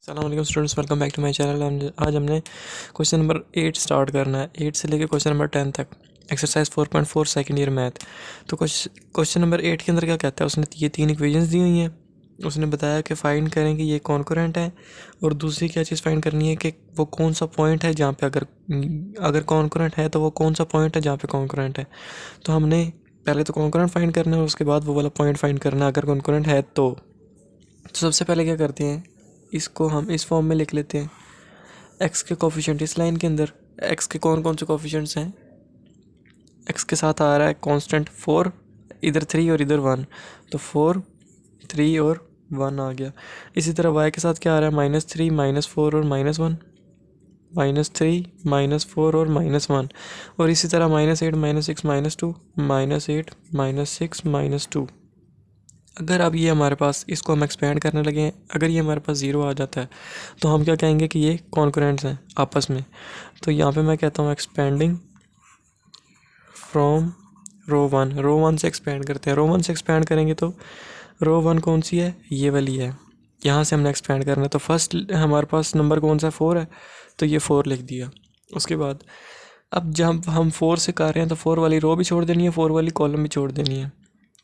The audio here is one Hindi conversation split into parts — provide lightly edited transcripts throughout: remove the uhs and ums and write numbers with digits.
अस्सलाम students, welcome back to my channel. आज हमने क्वेश्चन नंबर 8 स्टार्ट करना है। 8 से लेकर क्वेश्चन नंबर 10 तक, एक्सरसाइज 4.4 सेकंड ईयर मैथ। तो क्वेश्चन नंबर 8 के अंदर क्या कहता है, उसने ये तीन इक्वेशंस दी हुई हैं। उसने बताया कि फ़ाइंड करें कि ये कॉन्करेंट है, और दूसरी क्या चीज़ फ़ाइंड करनी है कि वो कौन सा पॉइंट है जहाँ पे अगर कॉन्करेंट है तो वो कौन सा पॉइंट है जहाँ पे कॉन्करेंट है। तो हमने पहले तो कॉन्करेंट फाइंड करना है, उसके बाद वो वाला पॉइंट फाइंड करना है अगर कॉन्करेंट है तो सबसे पहले क्या करते हैं, इसको हम इस फॉर्म में लिख लेते हैं। एक्स के कोफिशिएंट इस लाइन के अंदर, एक्स के कौन कौन से कोफिशिएंट्स हैं। एक्स के साथ आ रहा है कांस्टेंट 4, इधर 3 और इधर 1, तो 4 3 और 1 आ गया। इसी तरह वाई के साथ क्या आ रहा है, -3 -4 और -1, -3 -4 और -1, और इसी तरह -8 -6 -2 -8 -6 -2। अगर अब ये हमारे पास, इसको हम एक्सपेंड करने लगे हैं, अगर ये हमारे पास 0 आ जाता है तो हम क्या कहेंगे कि ये कॉन्करेंट्स हैं आपस में। तो यहाँ पे मैं कहता हूँ एक्सपेंडिंग फ्रॉम रो वन से एक्सपेंड करते हैं। रो वन से एक्सपेंड करेंगे तो रो वन कौन सी है, ये वाली है, यहाँ से हमने एक्सपेंड करना है। तो फर्स्ट हमारे पास नंबर कौन सा, 4 है, तो ये 4 लिख दिया। उसके बाद अब जब हम 4 से कर रहे हैं तो 4 वाली रो भी छोड़ देनी है, 4 वाली कॉलम भी छोड़ देनी है।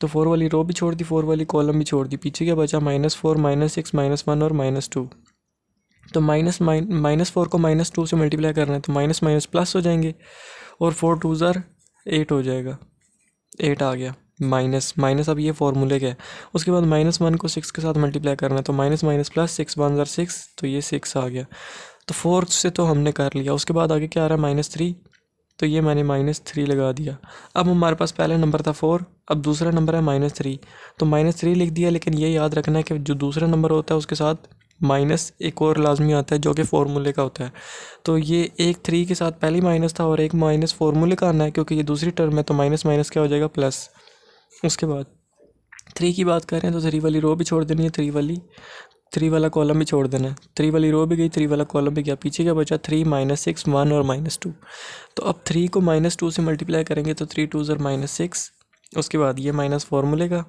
तो 4 वाली रो भी छोड़ दी, 4 वाली कॉलम भी छोड़ दी, पीछे क्या बचा, -4 -6 -1 और -2। तो -4 को -2 से मल्टीप्लाई करना है तो माइनस माइनस प्लस हो जाएंगे, और 4 2 ज़ार 8 हो जाएगा, 8 आ गया। माइनस माइनस अब ये फॉर्मूले का है। उसके बाद -1 को 6 के साथ मल्टीप्लाई करना है तो माइनस माइनस प्लस, 6 1 ज़ार 6, तो ये 6 आ गया। तो 4 से तो हमने कर लिया। उसके बाद आगे क्या आ रहा है, -3, तो ये मैंने -3 लगा दिया। अब हमारे पास पहले नंबर था 4, अब दूसरा नंबर है -3, तो -3 लिख दिया। लेकिन ये याद रखना है कि जो दूसरा नंबर होता है उसके साथ माइनस एक और लाजमी आता है जो कि फार्मूले का होता है। तो ये एक 3 के साथ पहले माइनस था और एक माइनस फार्मूले का आना है, क्योंकि ये दूसरी टर्म है, तो माइनस माइनस क्या हो जाएगा, प्लस। उसके बाद 3 की बात करें तो 3 वाली रो भी छोड़ देनी है, 3 वाला कॉलम भी छोड़ देना है। 3 वाली रो भी गई, 3 वाला कॉलम भी गया, पीछे क्या बचा, 3 -6 1 और -2। तो अब 3 को -2 से मल्टीप्लाई करेंगे तो 3 2 ज़र -6। उसके बाद ये माइनस फार्मूले का,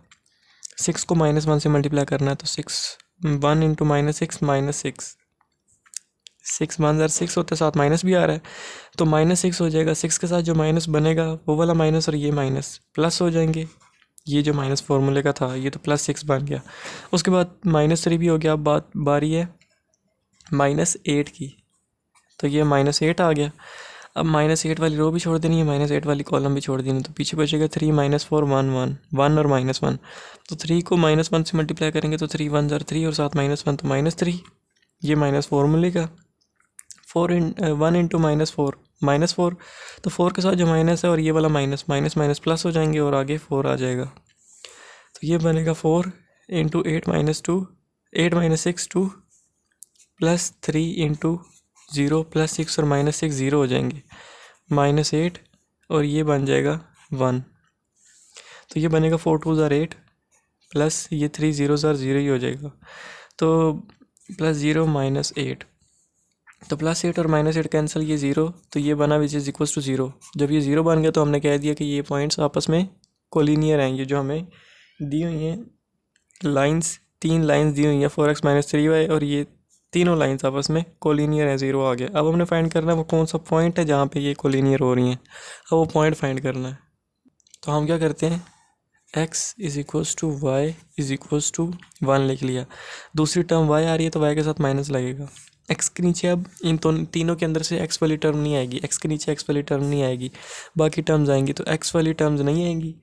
6 को -1 से मल्टीप्लाई करना है तो 6 1 इंटू -6 -6, 6 1 ज़र 6 होता है, साथ माइनस भी आ रहा है तो -6 हो जाएगा। 6 के साथ जो माइनस बनेगा वो वाला माइनस और ये माइनस प्लस हो जाएंगे। ये जो माइनस फार्मूले का था ये तो +6 बन गया। उसके बाद -3 भी हो गया। अब बारी है -8 की, तो ये -8 आ गया। अब -8 वाली रो भी छोड़ देनी है, -8 वाली कॉलम भी छोड़ देनी है, तो पीछे बचेगा 3 -4 1 1 1 और -1। तो 3 को -1 से मल्टीप्लाई करेंगे तो 3 1 ज़र 3 और साथ -1 तो -3। ये माइनस फार्मूले का 1 इंटू -4, तो 4 के साथ जो माइनस है और ये वाला माइनस माइनस माइनस प्लस हो जाएंगे और आगे 4 आ जाएगा। तो ये बनेगा 4 इंटू 8 -2, 8 -6 2, +3 इंटू 0 +6 और -6 0 हो जाएंगे, -8 और ये बन जाएगा 1। तो ये बनेगा 4 2 ज़ार 8, प्लस ये 3 0 ज़ार 0 ही हो जाएगा, तो +0 -8, तो +8 और -8 कैंसिल, ये 0, तो ये बना विच इज़ इक्वल्स टू 0। जब ये 0 बन गया तो हमने कह दिया कि ये पॉइंट्स आपस में कोलिनियर हैं। ये जो हमें दी हुई हैं लाइंस, 3 लाइंस दी हुई हैं 4x - 3y, और ये तीनों लाइंस आपस में कोलिनियर हैं, 0 आ गया। अब हमने फाइंड करना है वो कौन सा पॉइंट है जहाँ पे ये कोलिनियर हो रही हैं। अब वो पॉइंट फाइंड करना है, तो हम क्या करते हैं, x is equals to y is equals to 1 लिख लिया। दूसरी टर्म y आ रही है तो y के साथ माइनस लगेगा। x के नीचे अब इन तीनों के अंदर से x वाली टर्म नहीं आएगी, x के नीचे x वाली टर्म नहीं आएगी, बाकी टर्म्स आएंगी, तो x वाली टर्म्स नहीं आएंगी।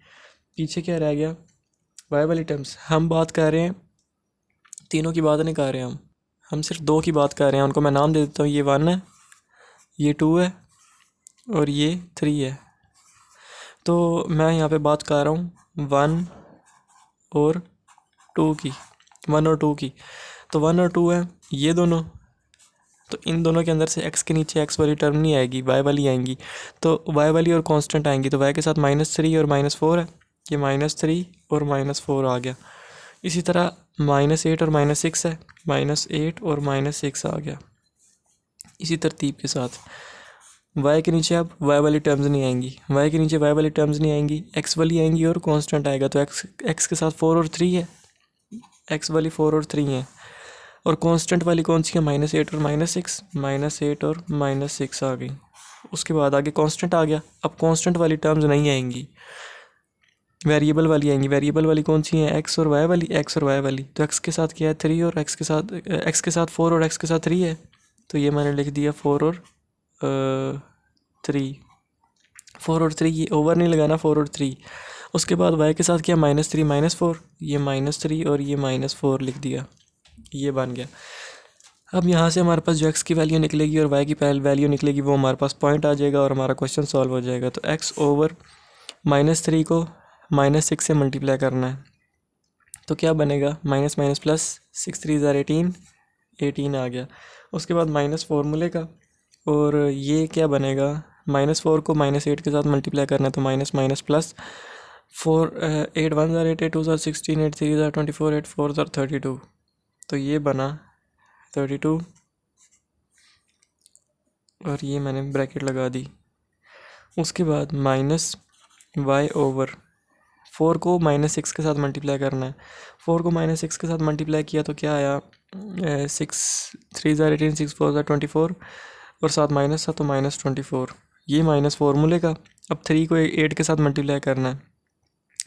पीछे क्या रह गया, y वाली टर्म्स। हम बात कर रहे हैं, तीनों की बात नहीं कर रहे हैं, हम सिर्फ 2 की बात कर रहे हैं। उनको मैं नाम दे देता हूँ, ये 1 है, ये 2 है और ये 3 है। तो मैं यहाँ पे बात कर रहा हूँ 1 और 2 की, 1 और 2 की। तो 1 और 2 है ये दोनों, तो इन दोनों के अंदर से x के नीचे x वाली टर्म नहीं आएगी, y वाली आएंगी। तो y वाली और कांस्टेंट आएंगी, तो y के साथ -3 और -4 है, ये -3 और -4 आ गया। इसी तरह -8 और -6 है, -8 और -6 आ गया। इसी तरतीब के साथ y के नीचे अब y वाली टर्म्स नहीं आएंगी, y के नीचे y वाली टर्म्स नहीं आएंगी, x वाली आएंगी और कांस्टेंट आएगा। तो x के साथ 4 और 3 है, x वाली 4 और 3 है। और कांस्टेंट वाली कौन सी है, -8 और -6, -8 और -6 आ गई। उसके बाद आगे कांस्टेंट आ गया। अब कांस्टेंट वाली टर्म्स नहीं आएंगी, वेरिएबल वाली आएंगी। वेरिएबल वाली कौन सी है, एक्स और वाई वाली, एक्स और वाई वाली। तो एक्स के साथ क्या है 3 और एक्स के साथ 4 और एक्स के साथ 3 है। तो ये मैंने लिख दिया 4 और 3, 4 और 3, ये ओवर नहीं लगाना, 4 और 3। उसके बाद वाई के साथ क्या, -3 -4, ये -3 और ये -4 लिख दिया, ये बन गया। अब यहाँ से हमारे पास जो एक्स की वैल्यू निकलेगी और वाई की वैल्यू निकलेगी, वो हमारे पास पॉइंट आ जाएगा और हमारा क्वेश्चन सॉल्व हो जाएगा। तो एक्स ओवर -3 को -6 से मल्टीप्लाई करना है, तो क्या बनेगा, माइनस माइनस प्लस, 6 3 ज़ार 18 आ गया। उसके बाद माइनस फॉर्मूले का, और ये क्या बनेगा, -4 को -8 के साथ मल्टीप्लाई करना है, तो माइनस माइनस प्लस, 4 8 1 ज़ार 8 8 2 ज़ार 16 8 3 ज़ार 24 8 4 ज़ार 32। तो ये बना 32 और ये मैंने ब्रैकेट लगा दी। उसके बाद माइनस वाई ओवर 4 को -6 के साथ मल्टीप्लाई करना है। 4 को -6 के साथ मल्टीप्लाई किया तो क्या आया, 6 3 ज़ार 18 6 4 ज़ार 24 और साथ माइनस था तो -24। ये माइनस फॉर्मूले का। अब 3 को 8 के साथ मल्टीप्लाई करना है,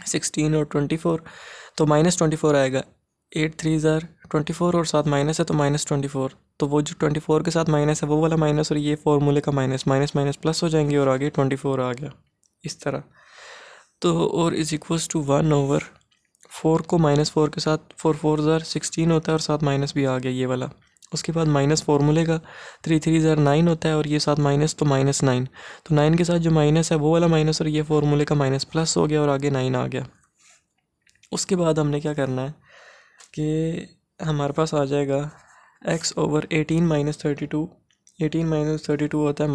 16 और 24, तो -24 आएगा। 8 3 ज़ार 24 और साथ माइनस है तो -24। तो वो जो 24 के साथ माइनस है वो वाला माइनस और ये फॉर्मूले का माइनस, माइनस माइनस प्लस हो जाएंगे और आगे 24 आ गया इस तरह। तो और इज इक्वल्स टू 1 ओवर 4 को -4 के साथ 4 4 ज़ार 16 होता है और साथ माइनस भी आ गया ये वाला। उसके बाद माइनस फॉर्मूले का 3 3 ज़ार 9 होता है और ये साथ माइनस तो -9, तो 9 के साथ जो माइनस है वो वाला माइनस और ये फॉर्मूले का माइनस प्लस हो गया और आगे 9 आ गया। उसके बाद हमने क्या करना है कि हमारे पास आ जाएगा x ओवर 18 - 32, 18 - 32 होता है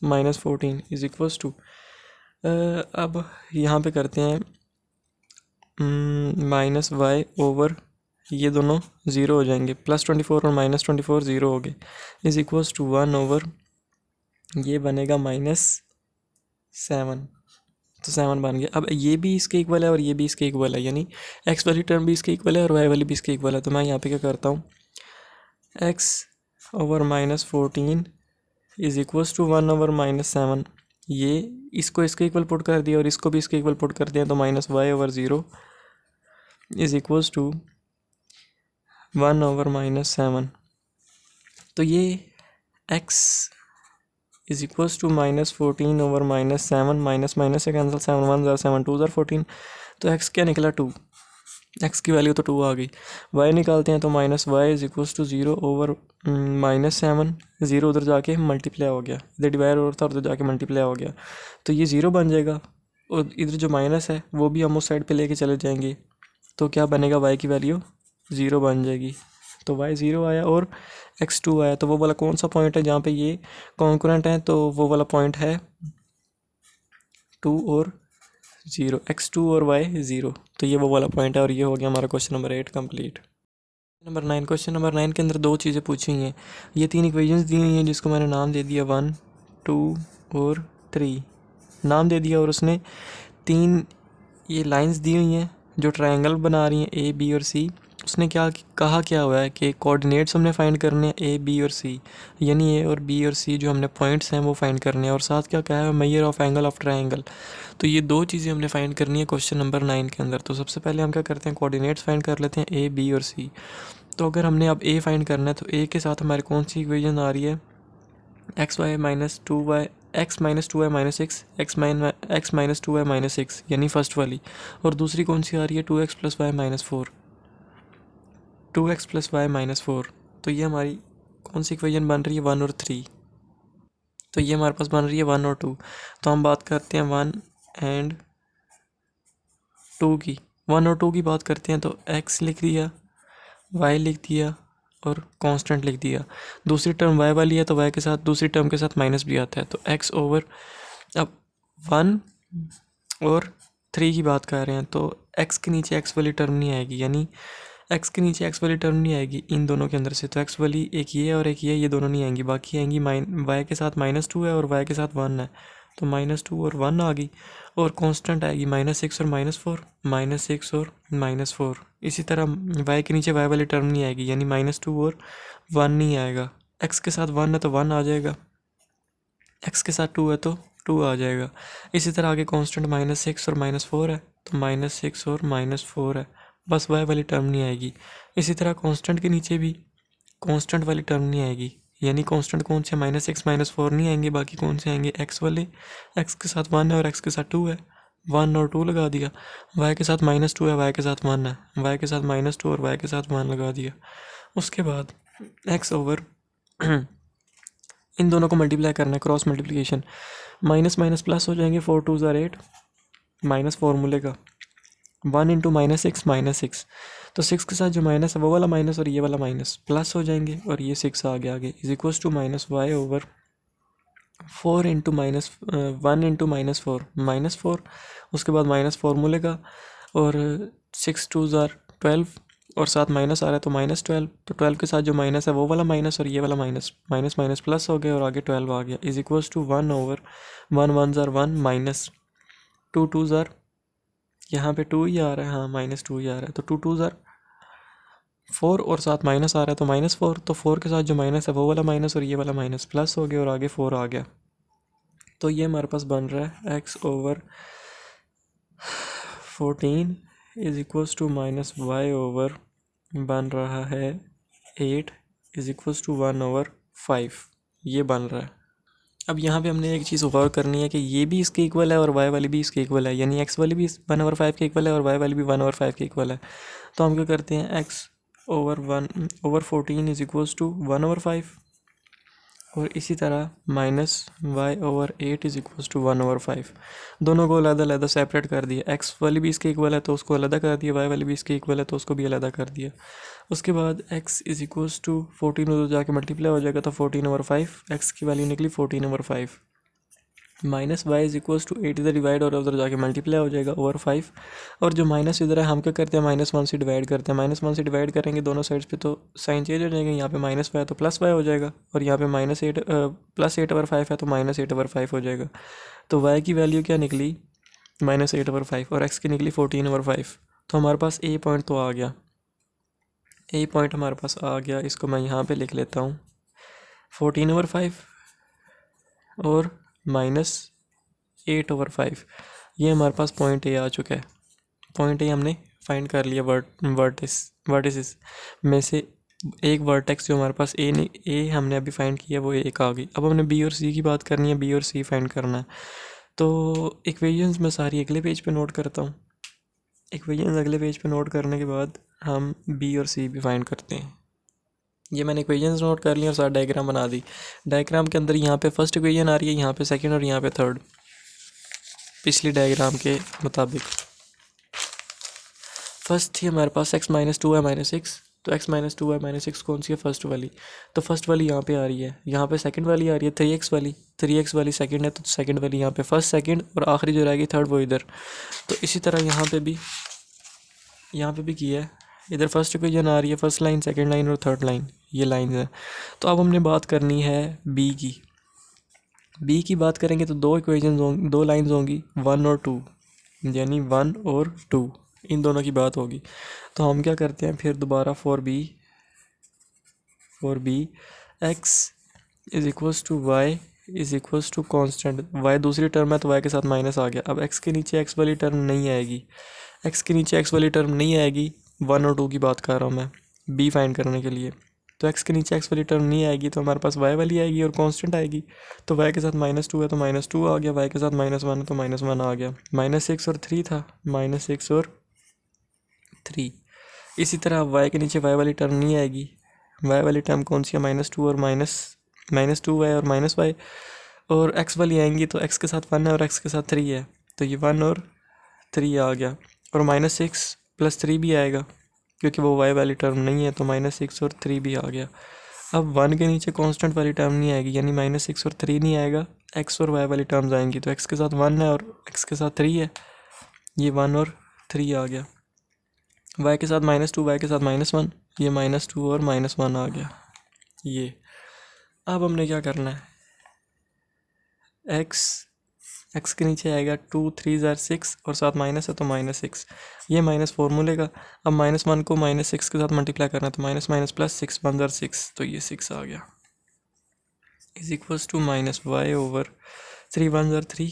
-14 इज इक्वल्स टू, अब यहाँ पे करते हैं -y ओवर, ये दोनों ज़ीरो हो जाएंगे, +24 और -24 ज़ीरो हो गए, इज इक्वल्स टू 1 ओवर, ये बनेगा -7। तो 7 बन गया। अब ये भी इसके इक्वल है और ये भी इसके इक्वल है, यानी x वाली टर्म भी इसके इक्वल है और y वाली भी इसके इक्वल है। तो मैं यहाँ पे क्या करता हूँ, x over -14 is equals to 1 over -7, ये इसको इसके इक्वल पुट कर दिया और इसको भी इसके इक्वल पुट कर दिया, तो -y over 0 is equals to 1 over -7। तो ये x is equals to -14 over -7, minus minus से कैंसिल, 7 1 ज़ार 7 2 ज़ार 14, तो x क्या निकला 2, x की वैल्यू तो 2 आ गई। y निकालते हैं तो -y is equals to 0 over -7, 0 उधर जाके मल्टीप्लाई हो गया, इधर डिवाइड और था उधर जाके मल्टीप्लाई हो गया, तो ये 0 बन जाएगा और इधर जो माइनस है वो भी हम उस साइड पे लेके चले जाएंगे, तो क्या बनेगा, y की वैल्यू 0 बन जाएगी। तो y 0 आया और x 2 आया। तो वो वाला कौन सा पॉइंट है जहाँ पे ये कॉन्करेंट है, तो वो वाला पॉइंट है 2 और 0, x2 और y 0। तो ये वो वाला पॉइंट है और ये हो गया हमारा question number 8 complete. Number 9, question number 9 के अंदर दो चीज़ें पूछी हैं। ये 3 इक्वेशंस दी हुई हैं जिसको मैंने नाम दे दिया 1 2 और 3 नाम दे दिया, और उसने 3 ये लाइंस दी हुई हैं जो ट्रायंगल बना रही हैं ए बी और सी। उसने क्या कहा, क्या हुआ है कि कोऑर्डिनेट्स हमने फाइंड करने हैं ए बी और सी, यानी ए और बी और सी जो हमने पॉइंट्स हैं वो फाइंड करने हैं, और साथ क्या कहा है, measure of angle of triangle. तो ये दो चीज़ें हमने फाइंड करनी है क्वेश्चन नंबर 9 के अंदर। तो सबसे पहले हम क्या करते हैं, कोऑर्डिनेट्स फाइंड कर लेते हैं ए बी और सी। तो अगर हमने अब ए फाइंड करना है तो ए के साथ हमारी कौन सी इक्वेशन आ रही है, एक्स -2y -6 x -2y -6, यानी फर्स्ट वाली, और दूसरी कौन सी आ रही है 2x + y -4, 2x + y -4। तो ये हमारी कौन सी इक्वेशन बन रही है, 1 और 3। तो ये हमारे पास बन रही है 1 और 2। तो हम बात करते हैं 1 एंड 2 की। 1 और 2 की बात करते हैं तो x लिख दिया, y लिख दिया और कांस्टेंट लिख दिया। दूसरी टर्म y वाली है तो y के साथ दूसरी टर्म के साथ माइनस भी आता है, तो x ओवर, अब 1 और 3 की बात कर रहे हैं तो x के नीचे x वाली टर्म नहीं आएगी, यानी x के नीचे x वाली टर्म नहीं आएगी इन दोनों के अंदर से। तो x वाली एक ये और एक ये दोनों नहीं आएंगी, बाकी आएंगी y के साथ -2 है और y के साथ 1 है, तो -2 और 1 आ गई, और कांस्टेंट आएगी -6 और -4, -6 और -4। इसी तरह y के नीचे y वाली टर्म नहीं आएगी, यानी -2 और 1 नहीं आएगा। x के साथ 1 है तो 1 आ जाएगा, x के साथ 2 है तो 2 आ जाएगा। इसी तरह आगे कांस्टेंट -6 और -4 है, तो -6 और -4 है, बस y वाली टर्म नहीं आएगी। इसी तरह कांस्टेंट के नीचे भी कांस्टेंट वाली टर्म नहीं आएगी, यानी कांस्टेंट कौन से -6 -4 नहीं आएंगे, बाकी कौन से आएंगे x वाले। x के साथ 1 है और x के साथ 2 है, 1 और 2 लगा दिया। y के साथ -2 है, y के साथ 1 है, y के साथ -2 और y के साथ 1 लगा दिया। उसके बाद x ओवर इन दोनों को मल्टीप्लाई करना है, cross multiplication. Minus minus plus हो जाएंगे, 4 2 ज़ार 8, माइनस फॉर्मूले का 1 इंटू -6 तो 6 के साथ जो माइनस है वो वाला माइनस और ये वाला माइनस प्लस हो जाएंगे, और ये 6 आ गया आगे, is equals to -y over 4 into -1 into -4 उसके बाद माइनस फार्मूले का, और 6 2 ज़ार 12, और साथ माइनस आ रहा है तो -12, तो 12 के साथ जो माइनस है वो वाला माइनस और ये वाला माइनस, माइनस माइनस प्लस हो गया और आगे 12 आ गया, इज इक्वल्स टू 1 ओवर 1 1 ज़ार 1 माइनस 2 2 ज़ार, यहाँ पे 2 ही आ रहा है, हाँ -2 ही आ रहा है, तो 2 2 ज़ार 4, और साथ माइनस आ रहा है तो -4, तो 4 के साथ जो माइनस है वो वाला माइनस और ये वाला माइनस प्लस हो गया और आगे 4 आ गया। तो ये हमारे पास बन रहा है x over 14 is equals to -y over बन रहा है 8 इज इक्वल्स टू 1 ओवर 5, ये बन रहा है। अब यहाँ पे हमने एक चीज़ गौर करनी है कि ये भी इसके इक्वल है और y वाली भी इसके इक्वल है, यानी x वाली भी 1 ओवर 5 के इक्वल है और y वाली भी 1 ओवर 5 के इक्वल है। तो हम क्या करते हैं, x over 1 over 14 is equals to 1 over 5, और इसी तरह -y over 8 is equals to 1 over 5। दोनों को अलग अलग सेपरेट कर दिया, x वाली भी इसके इक्वल है तो उसको अलग कर दिया, y वाली भी इसके इक्वल है तो उसको भी अलग कर दिया। उसके बाद x इज इक्वल्स टू 14 उधर जाके मल्टीप्लाई हो जाएगा, तो 14 ओवर 5, x की वैल्यू निकली 14 over 5, minus y is equals to 8 इधर डिवाइड और उधर जाके मल्टीप्लाई हो जाएगा ओवर 5, और जो माइनस इधर है हम क्या करते हैं, -1 से डिवाइड करते हैं, -1 से डिवाइड करेंगे दोनों साइड्स पे तो साइन चेंज हो जाएंगे, यहाँ पे -y है तो +y हो जाएगा, और यहाँ पे +8 ओवर 5 है तो -8 ओवर 5 हो जाएगा। तो y की वैल्यू क्या निकली, -8 ओवर 5, और x की निकली 14 ओवर 5। तो हमारे पास a पॉइंट तो आ गया, a पॉइंट हमारे पास आ गया, इसको मैं यहाँ पे लिख लेता हूँ 14 ओवर 5 और -8 ओवर 5, ये हमारे पास पॉइंट ए आ चुका है। पॉइंट ए हमने फाइंड कर लिया, वर्टिसेस में से एक वर्टेक्स जो हमारे पास ए हमने अभी फाइंड किया वो एक आ गई। अब हमने बी और सी की बात करनी है, बी और सी फाइंड करना है। तो इक्वेशंस मैं सारी अगले पेज पे नोट करता हूँ, इक्वेशंस अगले पेज पे नोट करने के बाद हम बी और सी भी फाइंड करते हैं। ये मैंने इक्वेशंस नोट कर ली और साथ डायग्राम बना दी। डायग्राम के अंदर यहाँ पे फर्स्ट इक्वेशन आ रही है, यहाँ पे सेकंड और यहाँ पे थर्ड, पिछली डायग्राम के मुताबिक। फर्स्ट थी हमारे पास x -2y -6, तो x -2y -6 कौन सी है, फर्स्ट वाली, तो फर्स्ट वाली यहाँ पे आ रही है, यहाँ पे सेकंड वाली आ रही है 3x वाली सेकंड है, तो सेकंड वाली यहाँ पे फर्स्ट सेकंड, और आखिरी जो रहेगी थर्ड वो इधर। तो इसी तरह यहाँ पे भी किया है, इधर फर्स्ट इक्वेशन आ रही है, फर्स्ट लाइन, सेकंड लाइन और थर्ड लाइन, ये लाइन है। तो अब हमने बात करनी है बी की बात करेंगे तो दो इक्वेशन होंगी, दो लाइंस होंगी, 1 और 2, यानी 1 और 2, इन दोनों की बात होगी। तो हम क्या करते हैं फिर दोबारा for b x is equals to y is equals to constant, y दूसरी टर्म है तो वाई के साथ माइनस आ गया। अब एक्स के नीचे एक्स वाली टर्म नहीं आएगी, 1 और 2 की बात कर रहा हूँ मैं बी फाइंड करने के लिए। तो एक्स के नीचे एक्स वाली टर्म नहीं आएगी तो हमारे पास वाई वाली आएगी और कांस्टेंट आएगी। तो वाई के साथ -2 है तो -2 आ गया, वाई के साथ -1 है तो -1 आ गया। -6 और 3 था, -6 और 3। इसी तरह वाई के नीचे वाई वाली टर्म नहीं आएगी, वाई वाली टर्म कौन सी है, -2 और -2y और -y, और एक्स वाली आएंगी तो एक्स के साथ 1 है और एक्स के साथ 3 है, तो ये 1 और 3 आ गया। और -6 + 3 भी आएगा क्योंकि वो वाई वाली टर्म नहीं है, तो -6 और 3 भी आ गया। अब 1 के नीचे कांस्टेंट वाली टर्म नहीं आएगी, यानी -6 और 3 नहीं आएगा, एक्स और वाई वाली टर्म्स आएंगी, तो एक्स के साथ 1 है और एक्स के साथ 3 है, ये 1 और 3 आ गया। वाई के साथ -2, वाई के साथ -1, ये -2 और -1 आ गया। ये अब हमने क्या करना है, एक्स एक्स के नीचे आएगा 2 3 ज़ार 6 और साथ माइनस है तो -6, ये माइनस फॉर्मूले का। अब -1 को -6 के साथ मल्टीप्लाई करना है तो माइनस माइनस प्लस 6 1 ज़ार 6, तो ये 6 आ गया इज इक्वल्स टू -y/3 1 ज़ार 3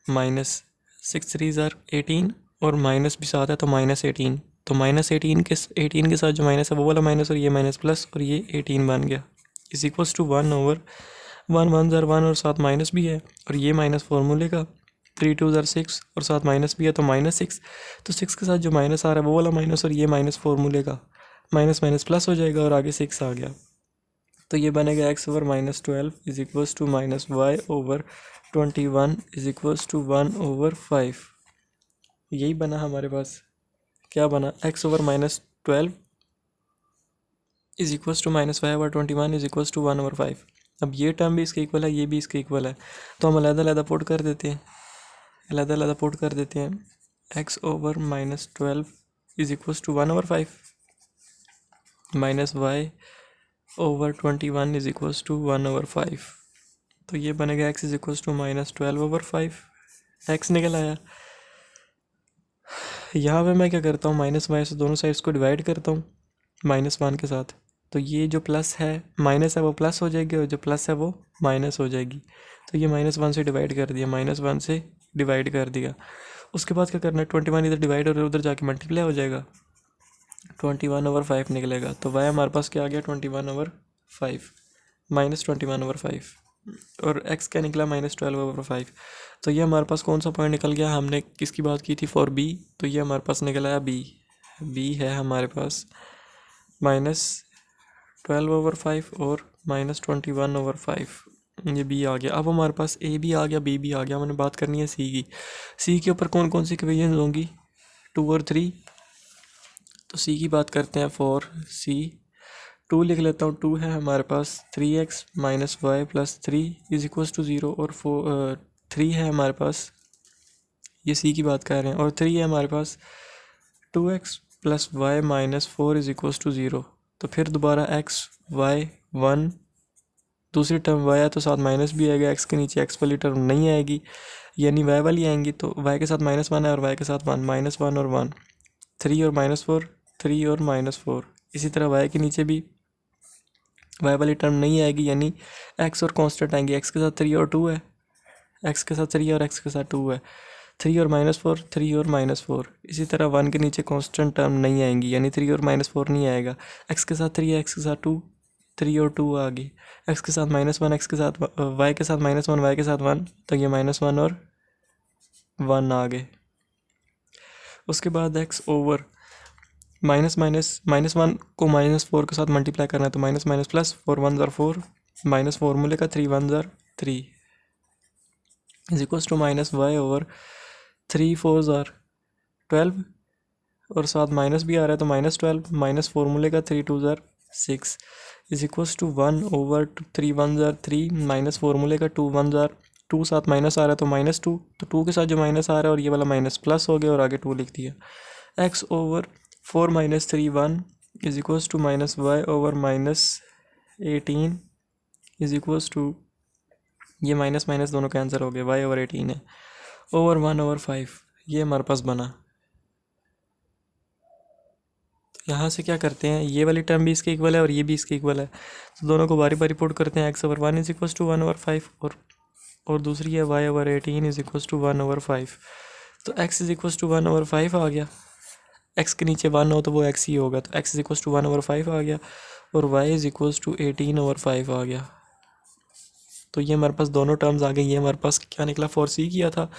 -6 3 ज़ार 18 और माइनस भी साथ है तो -18, तो -18 के 18 के साथ जो माइनस है वो वाला माइनस और ये माइनस प्लस और ये 18 बन गया इज इक्वल्स टू 1/1 1 ज़ार 1 और साथ माइनस भी है और ये माइनस फॉर्मूले का 3 2 ज़ार 6 और साथ माइनस भी है तो -6, तो 6 के साथ जो माइनस आ रहा है वो वाला माइनस और ये माइनस फॉर्मूले का माइनस माइनस प्लस हो जाएगा और आगे 6 आ गया, तो ये बनेगा x/-12 is equals to -y/21 is equals to 1/5। यही बना हमारे पास, क्या बना, x/-12 is equals to -y/21 is equals to 1/5। अब ये टर्म भी इसके इक्वल है, ये भी इसके इक्वल है, तो हम अलग-अलग पुट कर देते हैं, अलग-अलग पुट कर देते हैं। x/-12 is equals to 1/5 minus y/21 is equals to 1/5, तो ये बनेगा x is equals to -12/5। x निकल आया। यहाँ पे मैं क्या करता हूँ, माइनस वाई से दोनों साइड्स को डिवाइड करता हूँ -1 के साथ, तो ये जो प्लस है माइनस है वो प्लस हो जाएगी और जो प्लस है वो माइनस हो जाएगी, तो ये -1 से डिवाइड कर दिया, -1 से डिवाइड कर दिया। उसके बाद क्या करना है, 21 इधर डिवाइड और उधर जाके मल्टीप्लाई हो जाएगा, 21/5 निकलेगा, तो y हमारे पास क्या आ गया 21/5 -21/5 और x क्या निकला -12/5। तो ये हमारे पास कौन सा पॉइंट निकल गया, हमने किसकी बात की थी फॉर b, तो ये हमारे पास निकल आया b है हमारे पास -12/5 और -21/5, ये b आ गया। अब हमारे पास a भी आ गया, b भी आ गया, हमने बात करनी है c की। c के ऊपर कौन कौन सी इक्वेशंस होंगी, 2 और 3, तो c की बात करते हैं फॉर c। 2 लिख लेता हूँ, 2 है हमारे पास 3x - y + 3 is equals to 0 और 3 है हमारे पास, ये c की बात कर रहे हैं, और 3 है हमारे पास 2x + y - 4 is equals to 0। तो फिर दोबारा x y 1, दूसरी टर्म y है तो साथ माइनस भी आएगा, x के नीचे x वाली टर्म नहीं आएगी यानी y वाली आएंगी, तो y के साथ -1 है और y के साथ 1 -1 और 1, 3 और -4 3 और -4। इसी तरह y के नीचे भी y वाली टर्म नहीं आएगी यानी x और कांस्टेंट आएंगे, x के साथ 3 और 2 है, x के साथ 3 और x के साथ 2 है, 3 और -4 3 और -4। इसी तरह 1 के नीचे कांस्टेंट टर्म नहीं आएंगी यानी 3 और -4 नहीं आएगा, x के साथ 3 है, x के साथ 2, 3 और 2 आ गई, x के साथ -1 x के साथ y के साथ -1 y के साथ 1, तो ये -1 और 1 आ गए। उसके बाद x ओवर -1 को -4 के साथ मल्टीप्लाई करना है तो माइनस माइनस प्लस, 4 1 ज़ार 4 माइनस फॉर्मूले का 3 1 ज़ार 3 इज इक्वल्स टू -y/3 4 ज़ार 12 और साथ माइनस भी आ रहा है तो -12 माइनस फॉर्मूले का 3 2 ज़ार 6 इज इक्वल्स टू 1/3 1 ज़ार 3 माइनस फॉर्मूले का 2 1 ज़ार 2, साथ माइनस आ रहा है तो -2, तो 2 के साथ जो माइनस आ रहा है और ये वाला माइनस प्लस हो गया और आगे 2 लिख दिया। x/4 - 3 1 is equals to -y/-18 is equals to, ये माइनस माइनस दोनों कैंसिल हो गए, y/18 है ओवर 1/5, ये हमारे पास बना। तो यहाँ से क्या करते हैं, ये वाली टर्म भी इसके इक्वल है और ये भी इसके इक्वल है, तो दोनों को बारी बारी पुट करते हैं। x/1 इज इक्वल्स टू 1/5 और दूसरी है y/18 इज इक्वल्स टू 1/5, तो x इज इक्वल्स टू 1/5 आ गया, x के नीचे 1 हो तो वो x ही होगा, तो x इज इक्वल्स टू 1/5 आ गया और y इज इक्वल्स टू 18/5 आ गया। तो ये हमारे पास दोनों टर्म्स आ गई। ये हमारे पास क्या निकला, फॉर c किया था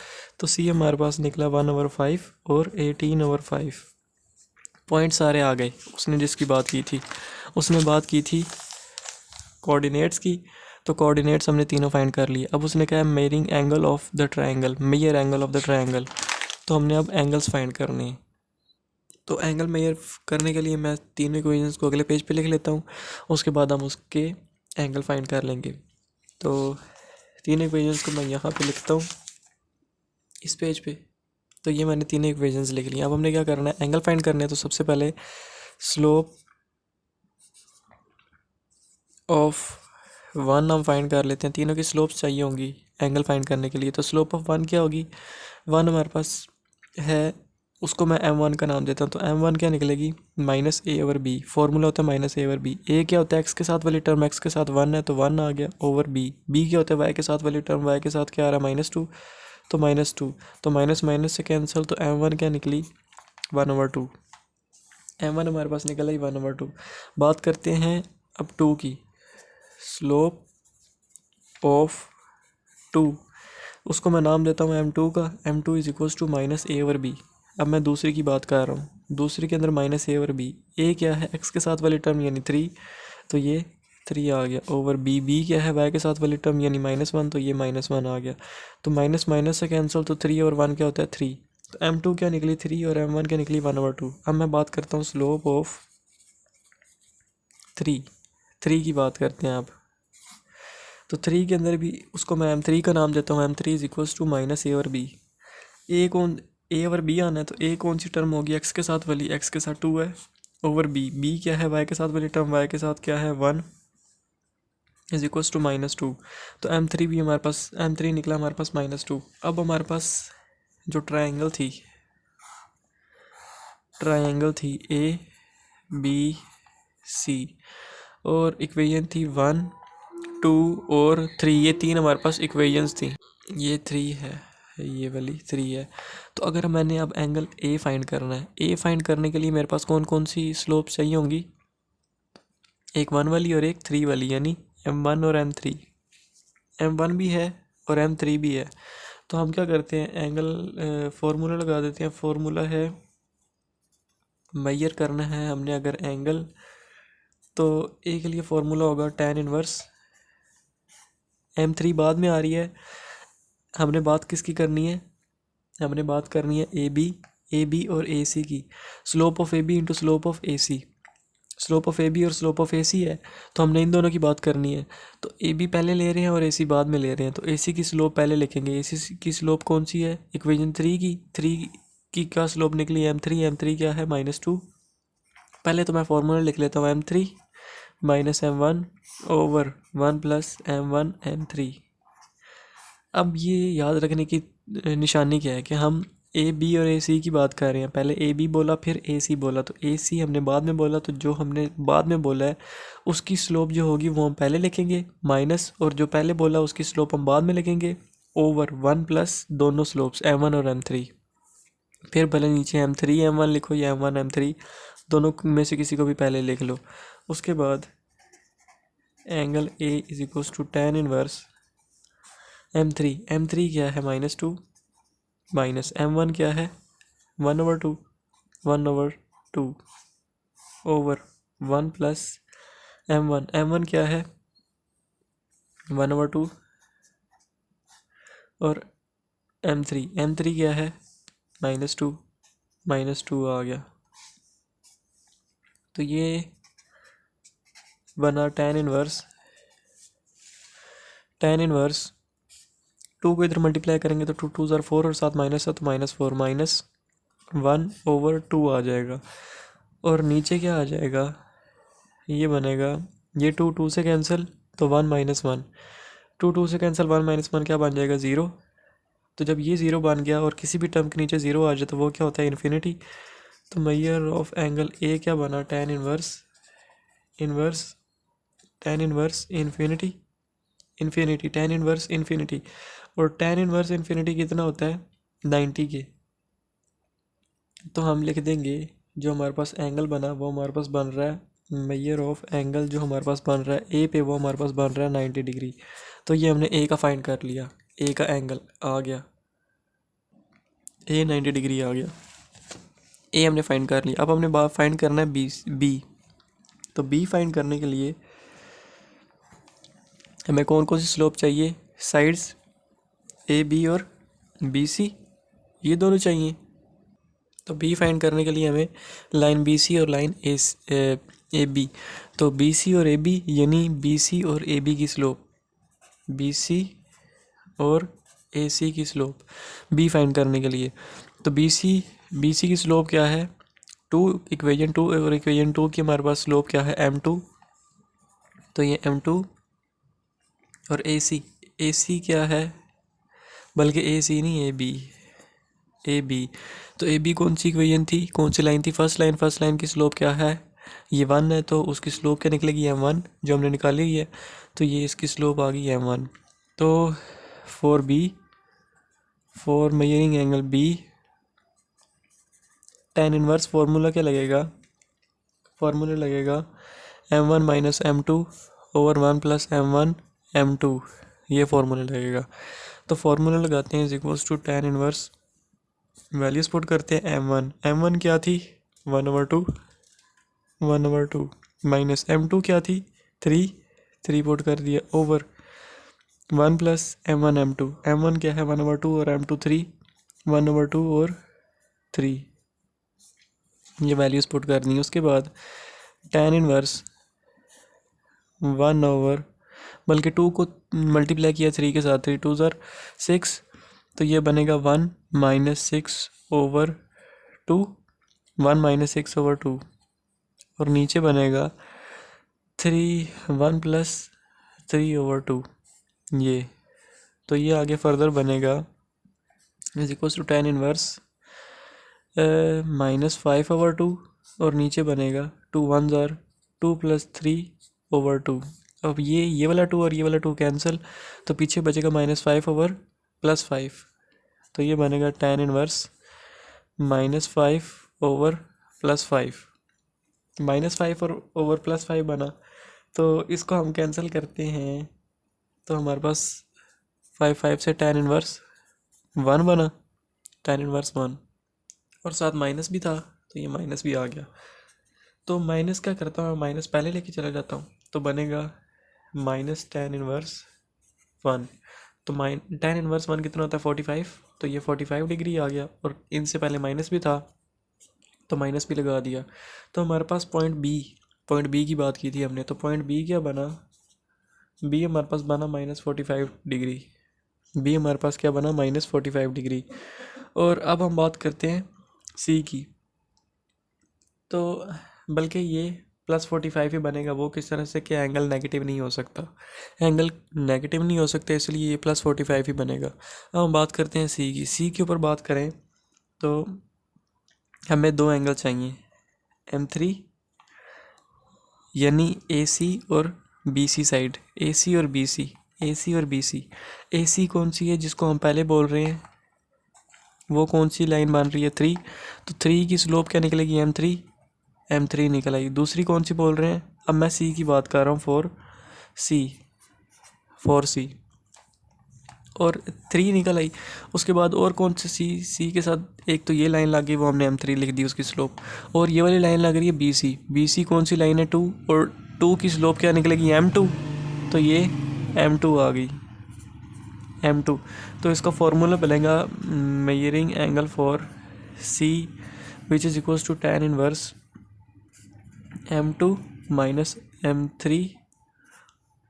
तो c हमारे पास निकला 1/5 और 18/5। पॉइंट सारे आ गए। उसने जिसकी बात की थी, उसने बात की थी कोऑर्डिनेट्स की, तो कोऑर्डिनेट्स हमने तीनों फाइंड कर लिए। अब उसने कहा measuring angle of the triangle, measure angle of the triangle, तो हमने अब एंगल्स फाइंड करने हैं। तो एंगल मेजर करने के लिए मैं तीनों इक्वेशंस को अगले पेज पे लिख लेता हूँ, उसके बाद हम उसके एंगल फाइंड कर लेंगे। तो तीनों इक्वेशंस को मैं यहाँ पे लिखता हूँ इस पेज पे। तो ये मैंने तीनों इक्वेशंस लिख ली। अब हमने क्या करना है, एंगल फाइंड करने हैं। तो सबसे पहले स्लोप ऑफ वन हम फाइंड कर लेते हैं, तीनों की स्लोप्स चाहिए होंगी एंगल फाइंड करने के लिए। तो स्लोप ऑफ वन क्या होगी, वन हमारे पास है, उसको मैं m1 का नाम देता हूँ। तो m1 क्या निकलेगी, minus A over B. Formula होता है माइनस ए ओवर बी। ए क्या होता है, एक्स के साथ वाली टर्म एक्स के साथ वन है तो वन आ गया, ओवर बी। बी क्या होता है, वाई के साथ वाली टर्म वाई के साथ क्या आ रहा है, -2, तो -2। तो माइनस माइनस से कैंसिल, तो m1 क्या निकली, 1/2। m1 हमारे पास निकला ही 1/2। बात करते हैं अब 2 की, स्लोप ऑफ 2, उसको मैं नाम देता हूँ m2 का। m2 is equals to minus A over B. अब मैं दूसरी की बात कर रहा हूँ, दूसरी के अंदर माइनस ए ओवर बी। ए क्या है, एक्स के साथ वाली टर्म यानी 3, तो ये 3 आ गया, ओवर बी। बी क्या है, वाई के साथ वाली टर्म यानी -1, तो ये -1 आ गया। तो माइनस माइनस से कैंसिल, तो 3 और 1 क्या होता है 3। तो m2 क्या निकली 3 और m1 क्या निकली 1/2। अब मैं बात करता हूँ स्लोप ऑफ 3 की बात करते हैं आप। तो 3 के अंदर भी उसको मैं m3 का नाम देता हूँ। m3 is equals to minus A और बी। ए ओवर बी आना है, तो ए कौन सी टर्म होगी, एक्स के साथ वाली, एक्स के साथ 2 है, ओवर बी। बी क्या है, वाई के साथ वाली टर्म, वाई के साथ क्या है 1, इज इक्वल्स टू -2। तो m3 भी हमारे पास, m3 निकला हमारे पास -2। अब हमारे पास जो ट्रायंगल थी ए बी सी, और इक्वेशन थी 1 2 और 3, ये 3 हमारे पास इक्वेशंस थी। ये 3 है, ये वाली 3 है। तो अगर मैंने अब एंगल ए फाइंड करना है, ए फाइंड करने के लिए मेरे पास कौन कौन सी स्लोप चाहिए होंगी, एक 1 वाली और एक 3 वाली, यानी m1 और m3। m1 भी है और m3 भी है। तो हम क्या करते हैं, एंगल फार्मूला लगा देते हैं। फार्मूला है, मेजर करना है हमने अगर एंगल, तो ए के लिए फार्मूला होगा tan इनवर्स। m3 बाद में आ रही है, हमने बात किसकी करनी है, हमने बात करनी है ए बी और ए सी की। Slope of A B into slope of A C, slope of A B और स्लोप ऑफ ए सी है, तो हमने इन दोनों की बात करनी है। तो ए बी पहले ले रहे हैं और ए सी बाद में ले रहे हैं, तो ए सी की स्लोप पहले लिखेंगे। ए सी की स्लोप कौन सी है, इक्वेशन 3 की क्या स्लोप निकली, m3 क्या है -2। पहले तो मैं फॉर्मूला लिख लेता हूँ, m3 minus m1 over 1 plus m1 m3। अब ये याद रखने की निशानी क्या है कि हम ए बी और ए सी की बात कर रहे हैं। पहले ए बी बोला, फिर ए सी बोला, तो ए सी हमने बाद में बोला, तो जो हमने बाद में बोला है उसकी स्लोप जो होगी वो हम पहले लिखेंगे माइनस, और जो पहले बोला उसकी स्लोप हम बाद में लिखेंगे, ओवर 1 प्लस दोनों स्लोप्स m1 और m3। फिर भले नीचे m3 m1 लिखो या m1 m3, दोनों में से किसी को भी पहले लिख लो। उसके बाद angle A is equals to tan inverse m3 क्या है -2, माइनस m1 क्या है 1/2 ओवर 1 प्लस m1 क्या है 1/2, और m3 क्या है -2 आ गया। तो ये बना tan इनवर्स 2 को इधर मल्टीप्लाई करेंगे तो 2 2 4 और साथ माइनस है, तो -4 -1/2 आ जाएगा। और नीचे क्या आ जाएगा, ये बनेगा, ये 2 2 से कैंसिल, तो 1 -1, 2 2 से कैंसिल, 1 -1 क्या बन जाएगा 0। तो जब ये 0 बन गया और किसी भी टर्म के नीचे 0 आ जाए तो वो क्या होता है इन्फिनिटी। तो मेजर ऑफ एंगल ए क्या बना, tan inverse tan inverse infinity tan inverse infinity. और tan इनवर्स इन्फिनिटी कितना होता है 90 के। तो हम लिख देंगे जो हमारे पास एंगल बना वो हमारे पास बन रहा है, मेजर ऑफ एंगल जो हमारे पास बन रहा है ए पे, वो हमारे पास बन रहा है 90 डिग्री। तो ये हमने ए का फाइंड कर लिया, ए का एंगल आ गया, ए 90 डिग्री आ गया, ए हमने फाइंड कर लिया। अब हमने बात फाइंड करना है बी। तो बी फाइंड करने के लिए हमें कौन कौन सी स्लोप चाहिए, साइड्स ए बी और बी सी, ये दोनों चाहिए। तो बी फाइंड करने के लिए हमें लाइन बी सी और लाइन ए बी, तो बी सी और ए बी यानी बी सी और ए बी की स्लोप, बी सी और ए सी की स्लोप बी फाइंड करने के लिए। तो बी सी की स्लोप क्या है 2, इक्वेशन 2 और इक्वेशन 2 की हमारे पास स्लोप क्या है m2। तो ये m2 और ए सी क्या है, बल्कि ए सी नहीं, ए बी। तो ए बी कौन सी इक्वेशन थी, कौन सी लाइन थी, फर्स्ट लाइन की स्लोप क्या है, ये 1 है, तो उसकी स्लोप क्या निकलेगी, m1 जो हमने निकाली हुई है। तो ये इसकी स्लोप आ गई m1। तो for measuring angle B, tan inverse formula क्या लगेगा, फार्मूला लगेगा m1 minus m2 over 1 plus m1 m2, ये फार्मूला लगेगा। तो फार्मूला लगाते हैं, is equals to tan inverse, values put करते हैं, m1 क्या थी 1/2 माइनस m2 क्या थी 3 पुट कर दिया, ओवर 1 प्लस m1 m1 क्या है 1/2 और m2 3, 1/2 और 3, ये वैल्यूज पुट करनी है। उसके बाद tan इनवर्स 1/, बल्कि 2 को मल्टीप्लाई किया 3 के साथ, 3 2 ज़र 6, तो ये बनेगा 1 माइनस 6/2, 1 माइनस 6/2, और नीचे बनेगा 1 प्लस 3/2, ये। तो ये आगे फर्दर बनेगा is equals to tan inverse -5/2, और नीचे बनेगा 2 1 ज़र 2 प्लस 3/2। अब ये वाला 2 और ये वाला 2 कैंसिल, तो पीछे बचेगा -5/+5, तो ये बनेगा tan इनवर्स -5/+5, -5 और ओवर +5 बना, तो इसको हम कैंसिल करते हैं, तो हमारे पास 5 से tan इनवर्स 1 बना, tan इनवर्स 1, और साथ माइनस भी था, तो ये माइनस भी आ गया। तो माइनस क्या करता हूँ, माइनस पहले लेके चला जाता हूँ, तो बनेगा माइनस tan इनवर्स 1। तो tan इनवर्स 1 कितना होता है 45, तो ये 45 डिग्री आ गया, और इनसे पहले माइनस भी था, तो माइनस भी लगा दिया। तो हमारे पास पॉइंट बी की बात की थी हमने, तो पॉइंट बी क्या बना, बी हमारे पास बना -45 डिग्री, बी हमारे पास क्या बना -45 डिग्री। और अब हम बात करते हैं सी की, तो बल्कि ये +45 ही बनेगा, वो किस तरह से कि एंगल नेगेटिव नहीं हो सकता, एंगल नेगेटिव नहीं हो सकता, इसलिए ये +45 ही बनेगा। अब हम बात करते हैं सी की, सी के ऊपर बात करें तो हमें 2 एंगल चाहिए, m3 यानी AC और BC साइड, AC और BC। AC कौन सी है जिसको हम पहले बोल रहे हैं, वो कौन सी लाइन बन रही है 3, तो 3 की स्लोप क्या निकलेगी m3 निकल आई। दूसरी कौन सी बोल रहे हैं, अब मैं C की बात कर रहा हूँ, फोर सी, और 3 निकल आई। उसके बाद और कौन सी सी के साथ एक तो ये लाइन लग गई, वो हमने m3 लिख दी उसकी स्लोप, और ये वाली लाइन लग रही है BC कौन सी लाइन है 2, और 2 की स्लोप क्या निकलेगी m2, तो ये m2 आ गई, m2। तो इसका फॉर्मूला बनेगा measuring angle for C which is equals to tan inverse m2 minus m3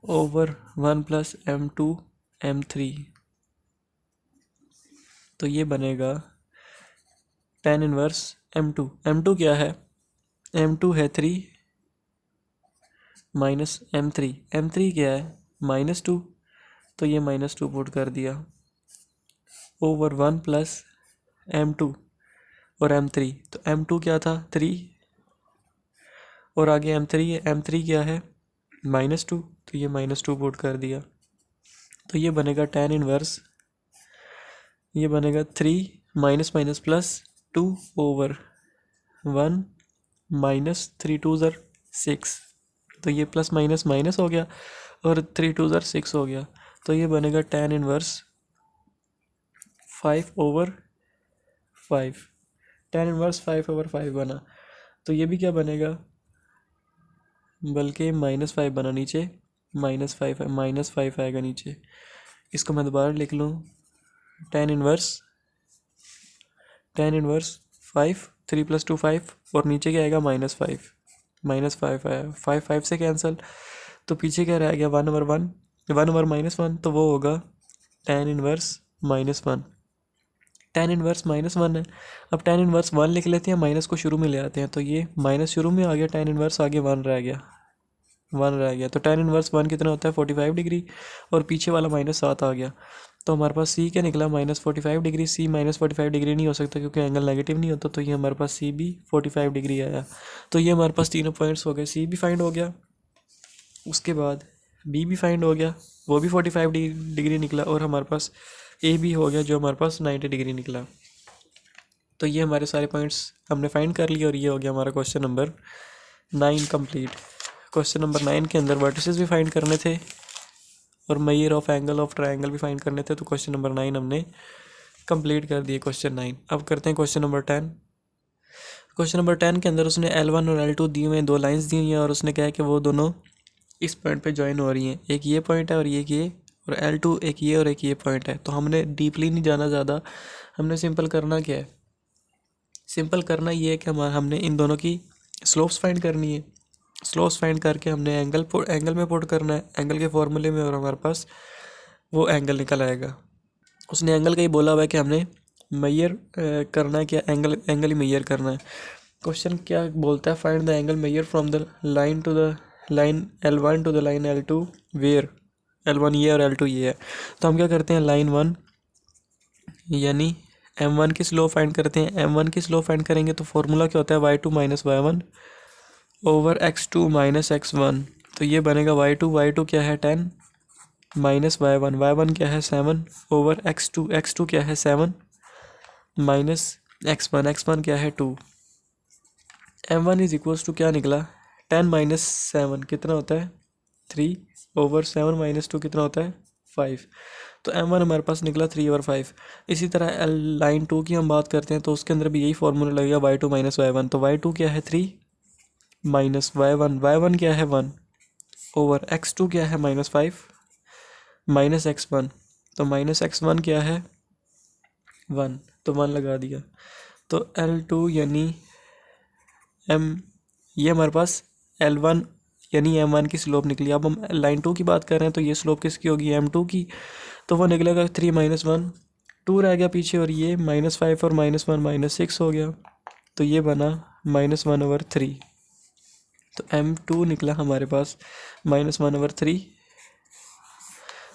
over 1 plus m2 m3, तो ये बनेगा tan इनवर्स m2 क्या है, m2 है 3 माइनस m3 क्या है -2, तो ये -2 पुट कर दिया, ओवर 1 प्लस m2 और m3, तो m2 क्या था 3, और आगे m3 है, m3 क्या है -2, तो ये -2 पुट कर दिया, तो ये बनेगा tan इनवर्स, ये बनेगा 3 minus minus plus 2 over 1 minus 3 2 ज़र 6, तो ये प्लस माइनस माइनस हो गया, और 3 2 ज़र 6 हो गया, तो ये बनेगा tan इनवर्स 5/5, tan इनवर्स 5/5 बना। तो ये भी क्या बनेगा, बल्कि -5 बना, नीचे -5 आएगा नीचे। इसको मैं दोबारा लिख लूँ, tan इनवर्स 5, 3 + 2 5, और नीचे क्या आएगा -5 आया, 5 से कैंसिल, तो पीछे क्या रह गया 1/1 -1, तो वो होगा tan इनवर्स -1, tan इनवर्स -1 है। अब tan इनवर्स 1 लिख लेते हैं, माइनस को शुरू में ले आते हैं, तो ये माइनस शुरू में आ गया, tan इनवर्स आगे 1 रह गया, 1 रह गया। तो tan इनवर्स 1 कितना होता है 45 डिग्री, और पीछे वाला -7 आ गया। तो हमारे पास C क्या निकला -45 डिग्री। C -45 डिग्री नहीं हो सकता क्योंकि एंगल नेगेटिव नहीं होता, तो ये हमारे पास C भी 45 डिग्री आया। तो ये हमारे पास तीनों पॉइंट्स हो गए। C भी फाइंड हो गया, उसके बाद B भी फाइंड हो गया, वो भी 45 डिग्री निकला, और हमारे पास A भी हो गया जो हमारे पास 90 डिग्री निकला। तो ये हमारे सारे पॉइंट्स हमने फाइंड कर लिए, और ये हो गया हमारा question number 9 complete. Question number 9 के अंदर वर्टिसेस भी फाइंड करने थे और measure of angle of triangle भी फाइंड करने थे। तो क्वेश्चन नंबर 9 हमने कंप्लीट कर दिए क्वेश्चन 9। अब करते हैं क्वेश्चन नंबर 10। क्वेश्चन नंबर 10 के अंदर उसने L1 और L2 दिए हुए 2 लाइंस दी हुई हैं, और उसने कहा है कि वो दोनों इस पॉइंट पे ज्वाइन हो रही हैं। एक ये पॉइंट है और एक ये, और L2 एक ये और एक ये पॉइंट है। तो हमने डीपली नहीं जाना ज़्यादा, हमने सिंपल करना क्या है, सिंपल करना ये है कि हमने इन दोनों की स्लोप्स फाइंड करनी है। स्लोप्स फाइंड करके हमने एंगल में पुट करना है, एंगल के फॉर्मूले में, और हमारे पास वो एंगल निकल आएगा। उसने एंगल का ही बोला हुआ है कि हमने मेजर करना है, क्या एंगल ही मेजर करना है। क्वेश्चन क्या बोलता है, find the angle measure from the line to the line L1 to the line L2 where L1 ये और L2 ये है। तो हम क्या करते हैं, लाइन 1 यानी M1 की स्लोप फाइंड करते हैं। M1 की स्लोप फाइंड करेंगे तो फॉर्मूला क्या होता है, y2 minus y1 over x2 minus x1। तो ये बनेगा y2 क्या है 10 माइनस y1 क्या है 7 ओवर x2 क्या है 7 माइनस x1 क्या है 2। M1 इज इक्वल्स टू क्या निकला 10 माइनस 7 कितना होता है 3 ओवर 7 माइनस 2 कितना होता है 5। तो M1 हमारे पास निकला 3 ओवर 5। इसी तरह लाइन 2 की हम बात करते हैं तो उसके अंदर भी यही फॉर्मूला लगेगा y2 माइनस y1। तो y2 क्या है 3 माइनस y1 क्या है 1 ओवर x2 क्या है -5 माइनस x1। तो माइनस x1 क्या है 1, तो 1 लगा दिया। तो L2 यानी ये हमारे पास L1 यानी M1 की स्लोप निकली। अब हम लाइन 2 की बात कर रहे हैं तो ये स्लोप किसकी होगी M2 की। तो वो निकलेगा 3 माइनस 1, 2 रह गया पीछे, और ये -5 और -1 -6 हो गया। तो ये बना -1 ओवर 3। तो M2 निकला हमारे पास -1 ओवर 3,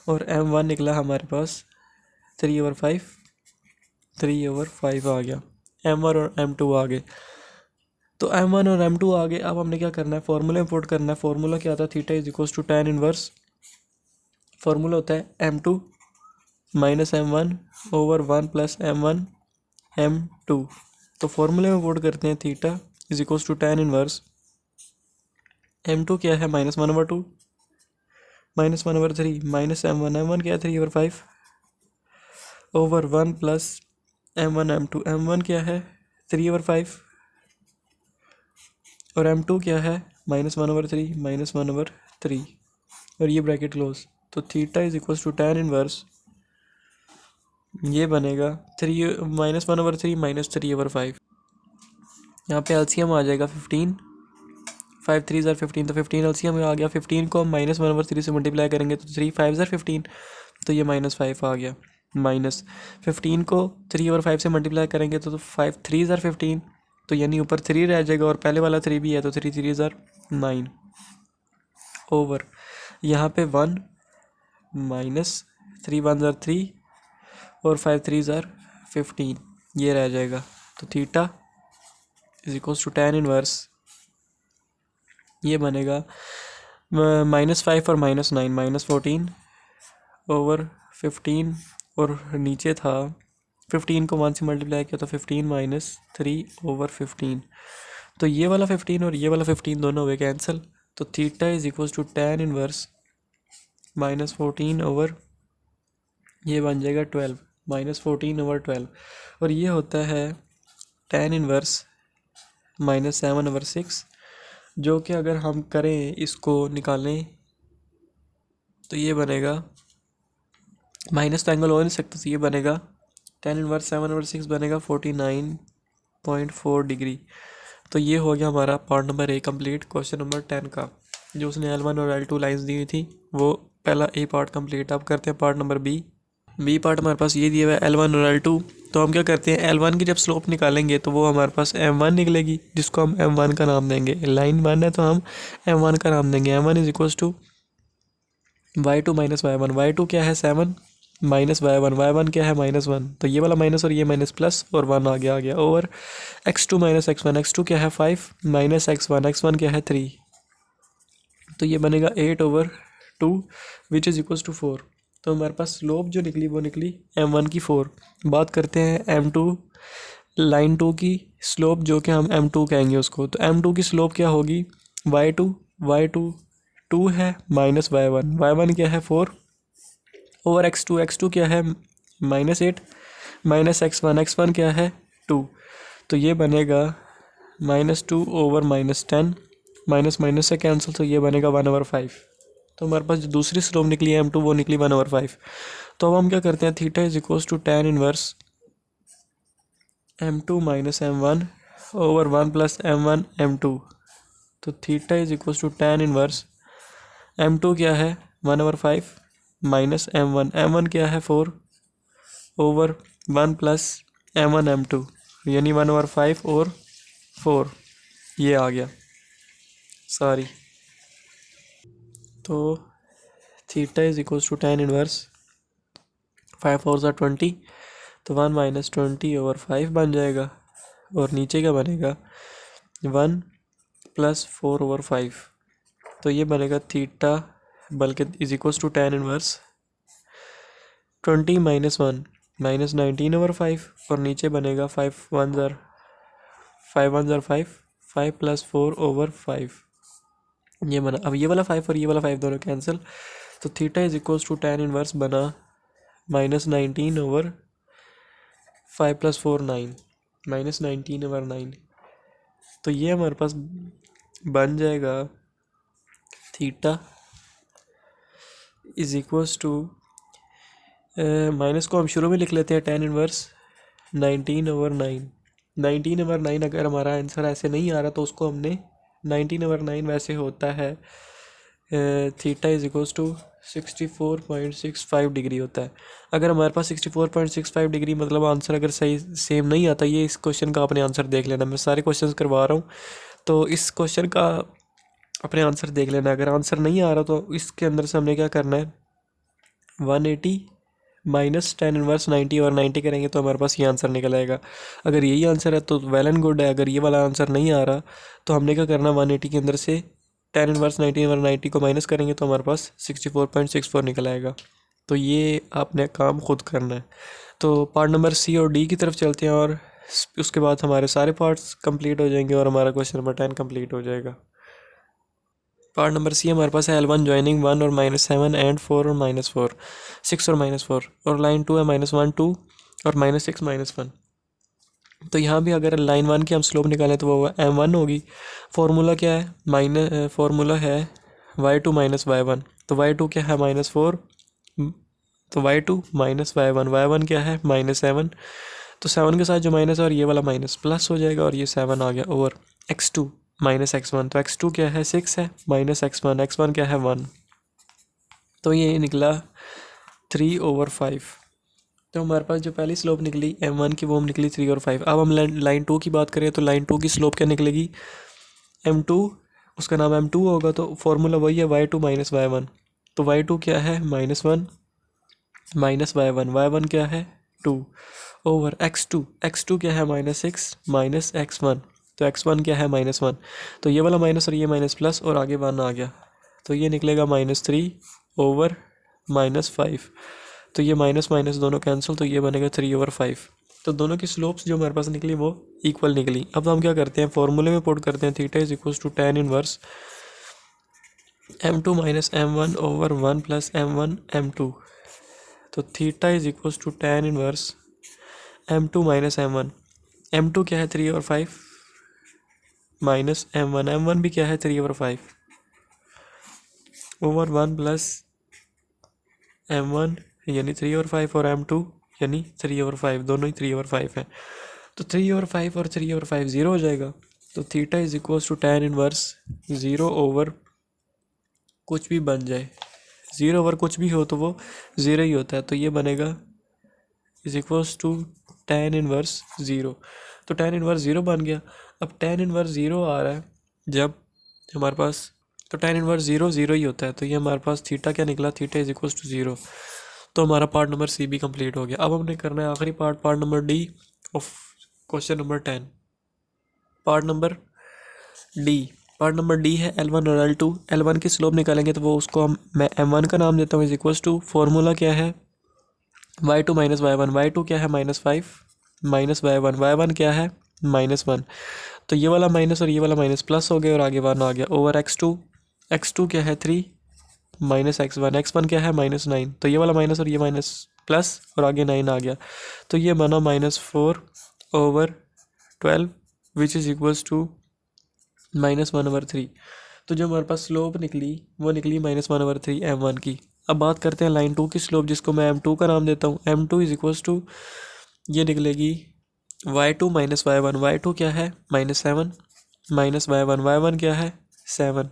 और M1 निकला हमारे पास 3 ओवर 5 आ गया। M1 और M2 आ गए। तो M1 और M2 आ गए। अब हमने क्या करना है, फॉर्मूले में पुट करना है। फॉर्मूला क्या आता है, theta is equals to tan inverse, formula होता है M2 minus M1 over 1 plus M1 M2। तो फॉर्मूले में पुट करते हैं, theta is equals to tan inverse M2 क्या है -1 ओवर 2 -1 ओवर 3 माइनस M1 क्या है 3 over 5 over 1 plus M1 M1 क्या है 3 ओवर 5, और M2 क्या है -1 ओवर 3 -1 ओवर 3, और ये ब्रैकेट क्लोज। तो theta is equals to tan inverse, ये बनेगा 3 -1 ओवर 3 -3 ओवर 5। यहाँ पे एलसीएम आ जाएगा 15, 5 3 ज़ार 15, तो 15 एलसीएम में आ गया। 15 को हम -1 ओवर 3 से मल्टीप्लाई करेंगे तो 3 5 ज़ार 15, तो ये -5 आ गया। माइनस 15 को 3 ओवर 5 से मल्टीप्लाई करेंगे तो 5 3 ज़ार 15, तो यानी ऊपर 3 रह जाएगा, और पहले वाला 3 भी है तो 3 3 ज़ार 9 ओवर यहाँ पे 1 माइनस 3 1 ज़ार 3 और 5 3 ज़ार 15, ये रह जाएगा। तो theta is equals to tan inverse, ये बनेगा -5 और -9 -14 ओवर 15, और नीचे था 15 को 1 से मल्टीप्लाई किया तो 15 -3 ओवर 15। तो ये वाला 15 और ये वाला 15 दोनों हुए कैंसिल। तो theta is equals to tan inverse -14 over, ये बन जाएगा 12 -14 ओवर 12, और ये होता है tan इनवर्स -7 ओवर 6, जो कि अगर हम करें इसको निकालें तो ये बनेगा, माइनस तो एंगल हो नहीं सकता, तो ये बनेगा tan इनवर्स 7 ओवर 6 बनेगा 49.4 डिग्री। तो ये हो गया हमारा part number A complete question number 10 का। जो उसने L1 और L2 लाइंस दी हुई थी वो पहला A पार्ट कंप्लीट। अब करते हैं part number B। B part हमारे पास ये दिया हुआ है L1 और L2। तो हम क्या करते हैं, L1 की जब स्लोप निकालेंगे तो वो हमारे पास M1 निकलेगी, जिसको हम M1 का नाम देंगे। लाइन 1 है तो हम M1 का नाम देंगे। M1 is equals to y2 minus y one. y2 क्या है 7 माइनस y1, y1 क्या है -1। तो ये वाला माइनस और ये माइनस प्लस और 1 आ गया over x2 minus x1। x2 क्या है 5 माइनस x1, x1 क्या है 3। तो ये बनेगा 8/2 विच इज़ इक्वल्स टू 4। तो हमारे पास स्लोप जो निकली वो निकली M1 की 4। बात करते हैं M2 लाइन 2 की स्लोप, जो कि हम M2 कहेंगे उसको। तो M2 की स्लोप क्या होगी, y2 2 है माइनस y1 क्या है 4 ओवर x2 क्या है -8 माइनस x1 क्या है 2। तो ये बनेगा -2 ओवर -10, माइनस माइनस से कैंसिल, तो ये बनेगा 1/5। तो हमारे पास जो दूसरी स्लोप निकली है M2 वो निकली 1/5। तो अब हम क्या करते हैं, theta is equals to tan inverse M2 minus M1 over 1 plus M1 M2। तो theta is equals to tan inverse M2 क्या है 1/5 माइनस M1 क्या है 4 ओवर 1 प्लस M1 M2, यानी 1/5 और 4 ये आ गया सॉरी। तो theta is equals to tan inverse 5 4 ज़ा 20, तो 1 माइनस 20 ओवर 5 बन जाएगा। और नीचे क्या बनेगा 1 प्लस 4 ओवर 5। तो ये बनेगा थीटा बल्कि is equals to tan inverse 20 minus 1 minus 19 over 5। और नीचे बनेगा 5 1 ज़र 5 प्लस 4 ओवर 5 ये बना। अब ये वाला 5 और ये वाला 5 दोनों कैंसिल, तो theta is equals to tan inverse बना -19 ओवर 5 प्लस 4 9 -19 ओवर 9। तो ये हमारे पास बन जाएगा theta is equals to minus को हम शुरू में लिख लेते हैं tan इनवर्स 19 ओवर 9। 19 ओवर 9 अगर हमारा आंसर ऐसे नहीं आ रहा तो उसको हमने 19 ओवर 9 वैसे होता है theta is equals to 64.65 degree होता है। अगर हमारे पास 64.65 डिग्री मतलब आंसर अगर सही सेम नहीं आता, ये इस क्वेश्चन का अपने आंसर देख लेना। मैं सारे क्वेश्चन करवा रहा हूँ तो इस क्वेश्चन का अपने आंसर देख लेना। अगर आंसर नहीं आ रहा तो इसके अंदर से हमने क्या करना है 180 माइनस tan इनवर्स 90 और 90 करेंगे तो हमारे पास ये आंसर निकल आएगा। अगर यही आंसर है तो वेल एंड गुड है। अगर ये वाला आंसर नहीं आ रहा तो हमने क्या करना 180 के अंदर से tan इनवर्स 90 और 90 को माइनस करेंगे तो हमारे पास 64.64 निकल आएगा। तो ये आपने काम खुद करना है। तो पार्ट नंबर सी और डी की तरफ चलते हैं और उसके बाद हमारे सारे पार्ट्स कंप्लीट हो जाएंगे और हमारा क्वेश्चन नंबर 10 कंप्लीट हो जाएगा। पार्ट नंबर सी हमारे पास है L1 ज्वाइनिंग 1 और -7 एंड 4 और -4 6 और -4 और लाइन 2 है -1 2 और -6 -1। तो यहाँ भी अगर लाइन 1 की हम स्लोप निकालें तो वो M1 होगी। फार्मूला क्या है फार्मूला है y2 माइनस y1। तो y2 क्या है -4, तो y2 माइनस y1 क्या है -7। तो 7 के साथ जो माइनस है और ये वाला माइनस प्लस हो जाएगा और ये 7 आ गया ओवर x2 माइनस x1। तो x2 क्या है 6 है माइनस x1 क्या है 1। तो ये निकला 3/5। तो हमारे पास जो पहली स्लोप निकली M1 की वो हम निकली 3/5। अब हम लाइन 2 की बात करें तो लाइन 2 की स्लोप क्या निकलेगी M2, उसका नाम M2 होगा। तो फॉर्मूला वही है y2 माइनस y1। तो y2 क्या है -1 माइनस y1 क्या है 2 ओवर x2 क्या है -6 माइनस x1। तो x1 क्या है -1। तो ये वाला माइनस और ये माइनस प्लस और आगे 1 आ गया। तो ये निकलेगा -3 ओवर -5। तो ये माइनस माइनस दोनों कैंसिल, तो ये बनेगा 3/5। तो दोनों की स्लोप्स जो हमारे पास निकली वो इक्वल निकली। अब हम क्या करते हैं फॉर्मूले में पुट करते हैं theta is equals to tan inverse M2 minus M1 over 1 plus M1 M2। तो theta is equals to tan inverse M2 minus M1। M2 क्या है 3/5 माइनस M1 भी क्या है 3/5 ओवर 1 प्लस M1 यानी 3/5 और M2 यानी 3/5, दोनों ही 3/5 हैं। तो 3/5 और 3/5 ज़ीरो हो जाएगा। तो theta is equals to tan inverse 0 over कुछ भी बन जाए ज़ीरो ओवर कुछ भी हो तो वो ज़ीरो ही होता है, तो ये बनेगा is equals to tan inverse zero. तो tan इनवर्स ज़ीरो बन गया। अब tan इनवर्स ज़ीरो आ रहा है जब हमारे पास, तो tan इनवर्स ज़ीरो ज़ीरो ही होता है, तो ये हमारे पास थीटा क्या निकला, theta is equals to zero. तो हमारा पार्ट नंबर सी भी कंप्लीट हो गया। अब हमने करना है आखिरी part, part number D of question number 10। Part number D, part number D है L1 और L2। L1 की स्लोप निकालेंगे तो वो उसको मैं M1 का नाम देता हूँ, इज इक्वल्स टू, फॉर्मूला क्या है y2 माइनस y1, y2 क्या है -5 माइनस y1 क्या है -1। तो ये वाला माइनस और ये वाला माइनस प्लस हो गए और आगे 1 आ गया ओवर x2 क्या है 3 माइनस x1 क्या है -9। तो ये वाला माइनस और ये माइनस प्लस और आगे 9 आ गया, तो ये बना -4 over 12 which is equals to -1/3। तो जो हमारे पास स्लोप निकली वो निकली -1/3 M1 की। अब बात करते हैं लाइन 2 की स्लोप, जिसको मैं M2 का नाम देता हूँ। M2 इज इक्वल्स टू, ये निकलेगी y2 माइनस y1, y2 क्या है -7 माइनस y1 क्या है 7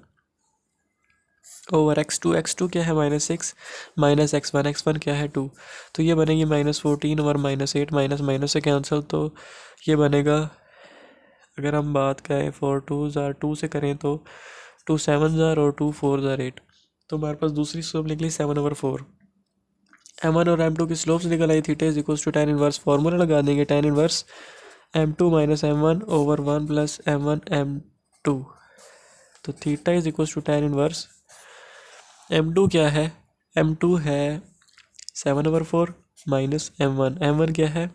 ओवर x2 क्या है -6 माइनस x1 क्या है 2। तो ये बनेगी -14 और -8, माइनस से कैंसिल, तो ये बनेगा, अगर हम बात करें 4 2s आर 2 से करें तो 2 7s आर और 2 4s आर 8। तो हमारे पास दूसरी स्लोप निकली 7/4। M1 और M2 की स्लोप्स निकल आई, theta is equals to tan inverse, formula लगा देंगे tan inverse M2 minus M1 over 1 plus M1 M2। तो theta is equals to tan inverse M2 क्या है, M2 है 7/4 माइनस M1 क्या है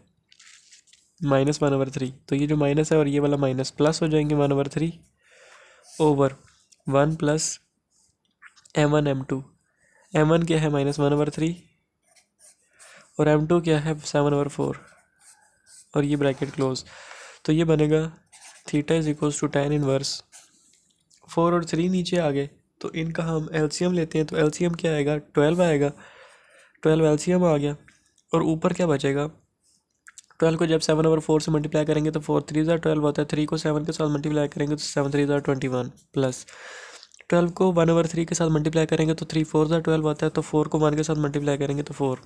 -1/3। तो ये जो माइनस है और ये वाला माइनस प्लस हो जाएंगे 1/3 over 1 plus M1 M2। M1 क्या है -1/3 और M2 क्या है 7/4 और ये ब्रैकेट क्लोज। तो ये बनेगा theta is equals to tan inverse, 4 और 3 नीचे आ गए तो इनका हम एलसीएम लेते हैं, तो एलसीएम क्या आएगा 12 आएगा, 12 एलसीएम आ गया और ऊपर क्या बचेगा, 12 को जब 7/4 से मल्टीप्लाई करेंगे तो 4 3 12 होता है, 3 को 7 के साथ मल्टीप्लाई करेंगे तो 7 3 21 प्लस 12 को 1/3 के साथ मल्टीप्लाई करेंगे तो 3 4 12 होता है, तो 4 को 1 के साथ मल्टीप्लाई करेंगे तो 4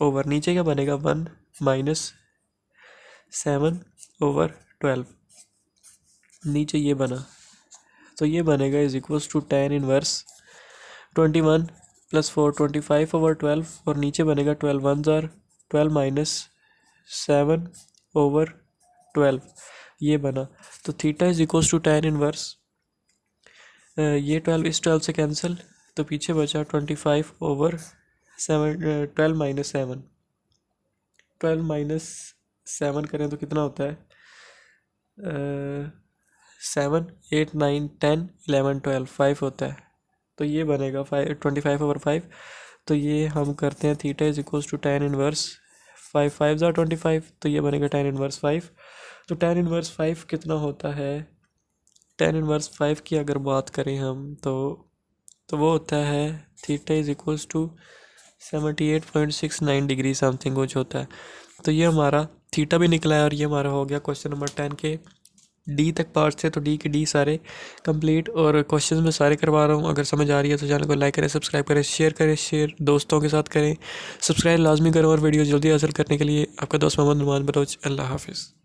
ओवर नीचे क्या बनेगा 1 माइनस 7/12 नीचे ये बना, तो ये बनेगा is equals to tan inverse 21 plus 4 25/12 और नीचे बनेगा 12 1s आर 12 माइनस 7/12 ये बना। तो theta is equals to tan inverse, ये 12 इस 12 से कैंसिल, तो पीछे बचा 25/7 12 माइनस 7, 12 माइनस 7 करें तो कितना होता है 7 8 9 10 11 12 5 होता है, तो ये बनेगा 25/5। तो ये हम करते हैं theta is equals to tan inverse 5 5s are 25, तो ये बनेगा tan इनवर्स 5। तो tan इनवर्स 5 कितना होता है, tan इनवर्स 5 की अगर बात करें हम तो वो होता है theta is equals to 78.69 degree something कुछ होता है। तो ये हमारा थीटा भी निकला है और ये हमारा हो गया क्वेश्चन नंबर 10 के डी तक पार्ट थे, तो डी के डी सारे कंप्लीट और क्वेश्चंस मैं सारे करवा रहा हूँ। अगर समझ आ रही है तो चैनल को लाइक करें, सब्सक्राइब करें, शेयर दोस्तों के साथ करें, सब्सक्राइब लाजमी करें और वीडियो जल्दी हासिल करने के लिए आपका दोस्त मोहम्मद नुमान बलोच। अल्लाह हाफिज़।